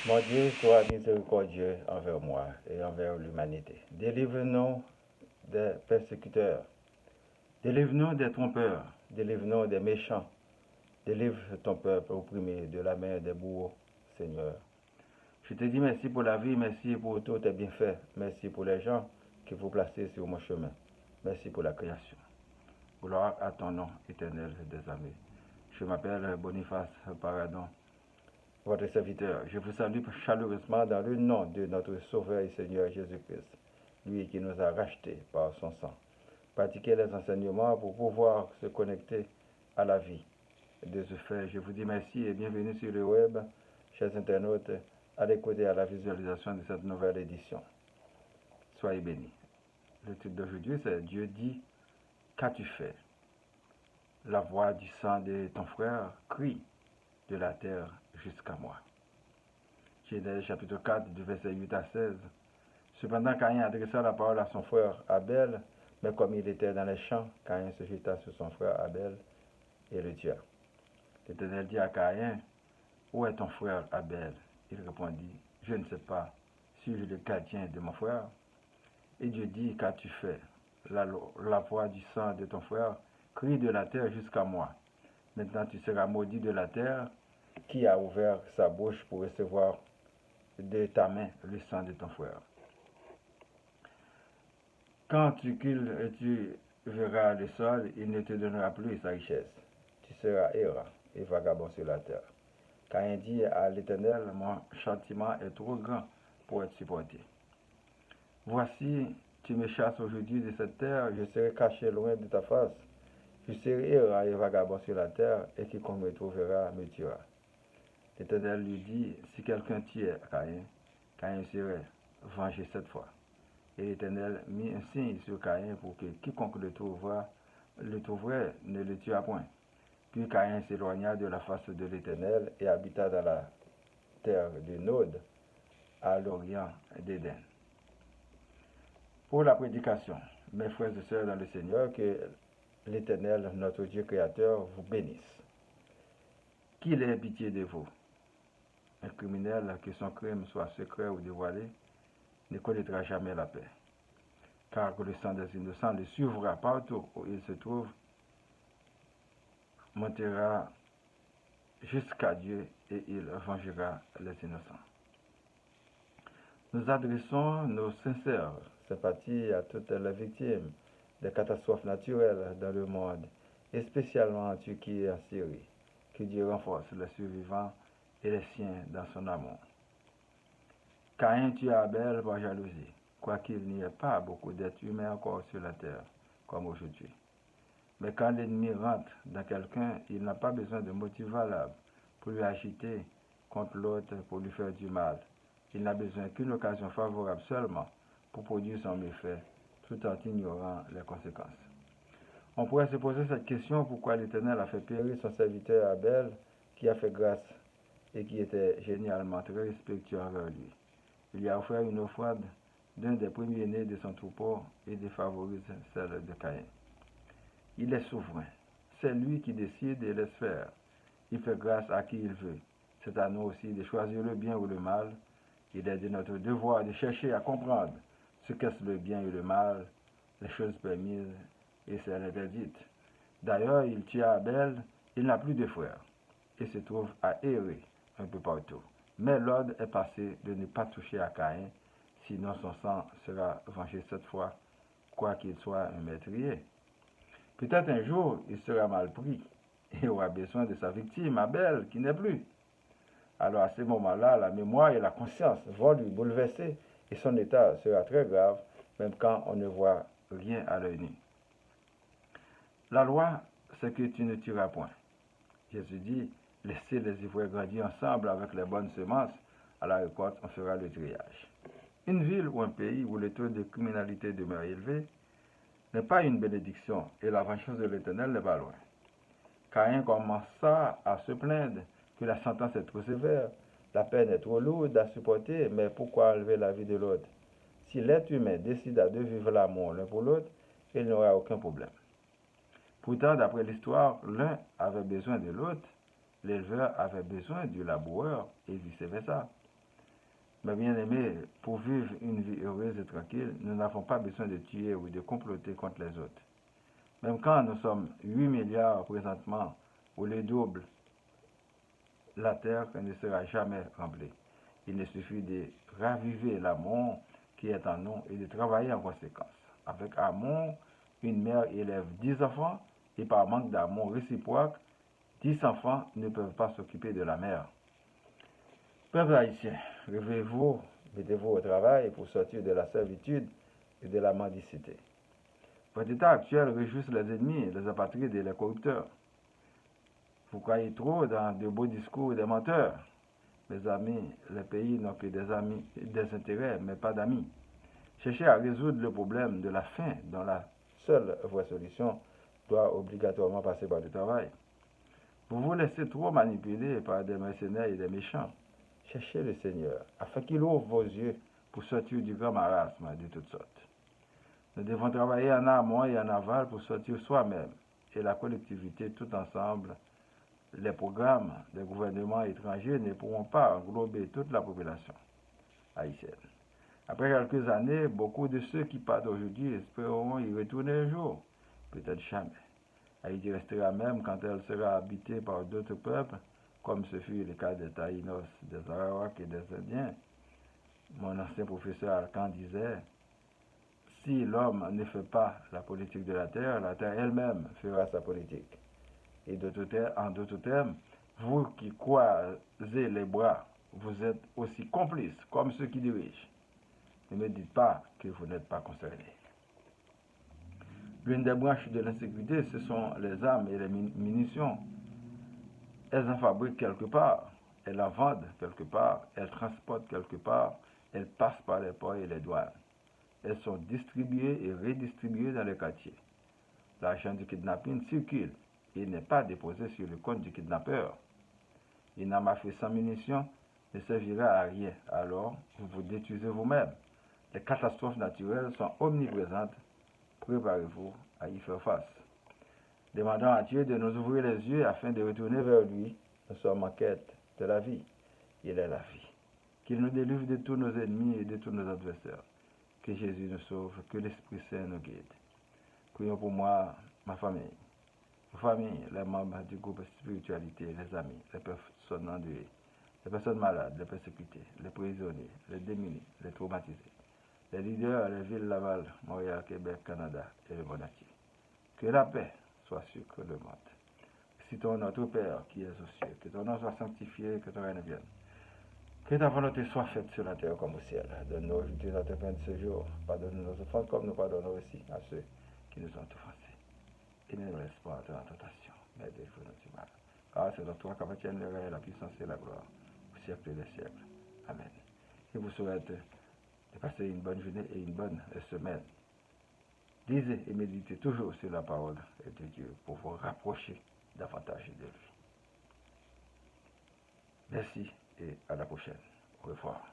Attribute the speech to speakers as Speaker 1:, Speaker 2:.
Speaker 1: Mon Dieu, sois miséricordieux envers moi et envers l'humanité. Délivre-nous des persécuteurs. Délivre-nous des trompeurs. Délivre-nous des méchants. Délivre ton peuple opprimé de la main des bourreaux, Seigneur. Je te dis merci pour la vie, merci pour tous tes bienfaits, merci pour les gens que vous placez sur mon chemin. Merci pour la création. Gloire à ton nom éternel des armées. Je m'appelle Boniface Paradon, votre serviteur. Je vous salue chaleureusement dans le nom de notre Sauveur et Seigneur Jésus-Christ, lui qui nous a rachetés par son sang. Pratiquez les enseignements pour pouvoir se connecter à la vie. De ce fait, je vous dis merci et bienvenue sur le web, chers internautes, à l'écoute et à la visualisation de cette nouvelle édition. Soyez bénis. Le titre d'aujourd'hui, c'est Dieu dit, qu'as-tu fait? La voix du sang de ton frère crie de la terre jusqu'à moi. Genèse chapitre 4, du verset 8 à 16. Cependant, Caïn adressa la parole à son frère Abel, mais comme il était dans les champs, Caïn se jeta sur son frère Abel et le tua. L'Éternel dit à Caïn, où est ton frère Abel? Il répondit, je ne sais pas, suis-je le gardien de mon frère? Et Dieu dit, qu'as-tu fait? La voix du sang de ton frère crie de la terre jusqu'à moi. Maintenant tu seras maudit de la terre, qui a ouvert sa bouche pour recevoir de ta main le sang de ton frère. Quand tu cules et tu verras le sol, il ne te donnera plus sa richesse. Tu seras errant et vagabond sur la terre. Caïn dit à l'Éternel, mon châtiment est trop grand pour être supporté. Voici, tu me chasses aujourd'hui de cette terre, je serai caché loin de ta face. Je serai errant et vagabond sur la terre, et quiconque me trouvera me tuera. L'Éternel lui dit, si quelqu'un tue Caïn, Caïn serait vengé cette fois. Et l'Éternel mit un signe sur Caïn pour que quiconque le trouverait ne le tuât point. Puis Caïn s'éloigna de la face de l'Éternel et habita dans la terre de Nod, à l'orient d'Éden. Pour la prédication, mes frères et sœurs dans le Seigneur, que l'Éternel, notre Dieu créateur, vous bénisse. Qu'il ait pitié de vous. Un criminel, que son crime soit secret ou dévoilé, ne connaîtra jamais la paix. Car le sang des innocents le suivra partout où il se trouve, montera jusqu'à Dieu et il vengera les innocents. Nous adressons nos sincères sympathies à toutes les victimes des catastrophes naturelles dans le monde, et spécialement en Turquie et en Syrie. Que Dieu renforce les survivants et les siens dans son amour. Caïn tua Abel par jalousie, quoiqu'il n'y ait pas beaucoup d'êtres humains encore sur la terre, comme aujourd'hui. Mais quand l'ennemi rentre dans quelqu'un, il n'a pas besoin de motif valable pour lui agiter contre l'autre pour lui faire du mal. Il n'a besoin qu'une occasion favorable seulement pour produire son méfait, tout en ignorant les conséquences. On pourrait se poser cette question, pourquoi l'Éternel a fait périr son serviteur Abel, qui a fait grâce et qui était généralement très respectueux envers lui. Il lui a offert une offrande d'un des premiers-nés de son troupeau et défavorise celle de Caïn. Il est souverain. C'est lui qui décide et laisse faire. Il fait grâce à qui il veut. C'est à nous aussi de choisir le bien ou le mal. Il est de notre devoir de chercher à comprendre ce qu'est le bien et le mal, les choses permises et celles interdites. D'ailleurs, il tua Abel, il n'a plus de frères, et se trouve à errer un peu partout. Mais l'ordre est passé de ne pas toucher à Caïn, sinon son sang sera vengé cette fois, quoiqu'il soit un meurtrier. Peut-être un jour, il sera mal pris et aura besoin de sa victime, Abel, qui n'est plus. Alors à ce moment-là, la mémoire et la conscience vont lui bouleverser et son état sera très grave, même quand on ne voit rien à l'œil nu. La loi, c'est que tu ne tueras point. Jésus dit, laissez les ivraies grandir ensemble avec les bonnes semences, à la récolte on fera le triage. Une ville ou un pays où le taux de criminalité demeure élevé n'est pas une bénédiction et la vengeance de l'Éternel n'est pas loin. Caïn commença à se plaindre que la sentence est trop sévère, la peine est trop lourde à supporter, mais pourquoi enlever la vie de l'autre? Si l'être humain décida de vivre l'amour l'un pour l'autre, il n'aura aucun problème. Pourtant, d'après l'histoire, l'un avait besoin de l'autre, l'éleveur avait besoin du laboureur et vice-versa. Mes bien-aimés, pour vivre une vie heureuse et tranquille, nous n'avons pas besoin de tuer ou de comploter contre les autres. Même quand nous sommes 8 milliards présentement, ou le double, la terre ne sera jamais remplie. Il ne suffit de raviver l'amour qui est en nous et de travailler en conséquence. Avec amour, une mère élève 10 enfants et par manque d'amour réciproque, 10 enfants ne peuvent pas s'occuper de la mère. Peuple haïtien, réveillez-vous, mettez-vous au travail pour sortir de la servitude et de la mendicité. Votre état actuel réjouisse les ennemis, les apatrides et les corrupteurs. Vous croyez trop dans de beaux discours des menteurs. Mes amis, les pays n'ont que des amis, des intérêts, mais pas d'amis. Cherchez à résoudre le problème de la faim, dont la seule vraie solution doit obligatoirement passer par le travail. Vous vous laissez trop manipuler par des mercenaires et des méchants. Cherchez le Seigneur, afin qu'il ouvre vos yeux pour sortir du grand marasme de toutes sortes. Nous devons travailler en amont et en aval pour sortir soi-même et la collectivité tout ensemble. Les programmes des gouvernements étrangers ne pourront pas englober toute la population haïtienne. Après quelques années, beaucoup de ceux qui partent aujourd'hui espéreront y retourner un jour, peut-être jamais. Haïti restera même quand elle sera habitée par d'autres peuples, comme ce fut le cas des Taïnos, des Arawaks et des Indiens. Mon ancien professeur Alcan disait, si l'homme ne fait pas la politique de la terre elle-même fera sa politique. Et en d'autres termes, vous qui croisez les bras, vous êtes aussi complices comme ceux qui dirigent. Ne me dites pas que vous n'êtes pas concernés. L'une des branches de l'insécurité, ce sont les armes et les munitions. Elles en fabriquent quelque part, elles en vendent quelque part, elles transportent quelque part, elles passent par les ports et les douanes. Elles sont distribuées et redistribuées dans les quartiers. L'argent du kidnapping circule et n'est pas déposé sur le compte du kidnappeur. Une arme à feu sans munitions ne servira à rien, alors vous vous détruisez vous-même. Les catastrophes naturelles sont omniprésentes. Préparez-vous à y faire face. Demandons à Dieu de nous ouvrir les yeux afin de retourner vers lui. Nous sommes en quête de la vie. Il est la vie. Qu'il nous délivre de tous nos ennemis et de tous nos adversaires. Que Jésus nous sauve, que l'Esprit Saint nous guide. Prions pour moi, ma famille. Ma famille, les membres du groupe Spiritualité, les amis, les personnes endeuillées, les personnes malades, les persécutées, les prisonniers, les démunis, les traumatisés, les leaders, les villes Laval, Montréal, Québec, Canada et le monde entier. Que la paix soit sur le monde. Citons notre Père qui est aux cieux, que ton nom soit sanctifié, que ton règne vienne. Que ta volonté soit faite sur la terre comme au ciel. Donne-nous aujourd'hui notre pain de ce jour. Pardonne-nous nos offenses comme nous pardonnons aussi à ceux qui nous ont offensés. Et ne nous laisse pas entrer en tentation, mais délivre-nous du mal. Car c'est dans toi qu'appartiennent le règne, la puissance et la gloire, au siècle des siècles. Amen. Je vous souhaite de passer une bonne journée et une bonne semaine. Lisez et méditez toujours sur la parole de Dieu pour vous rapprocher davantage de lui. Merci et à la prochaine. Au revoir.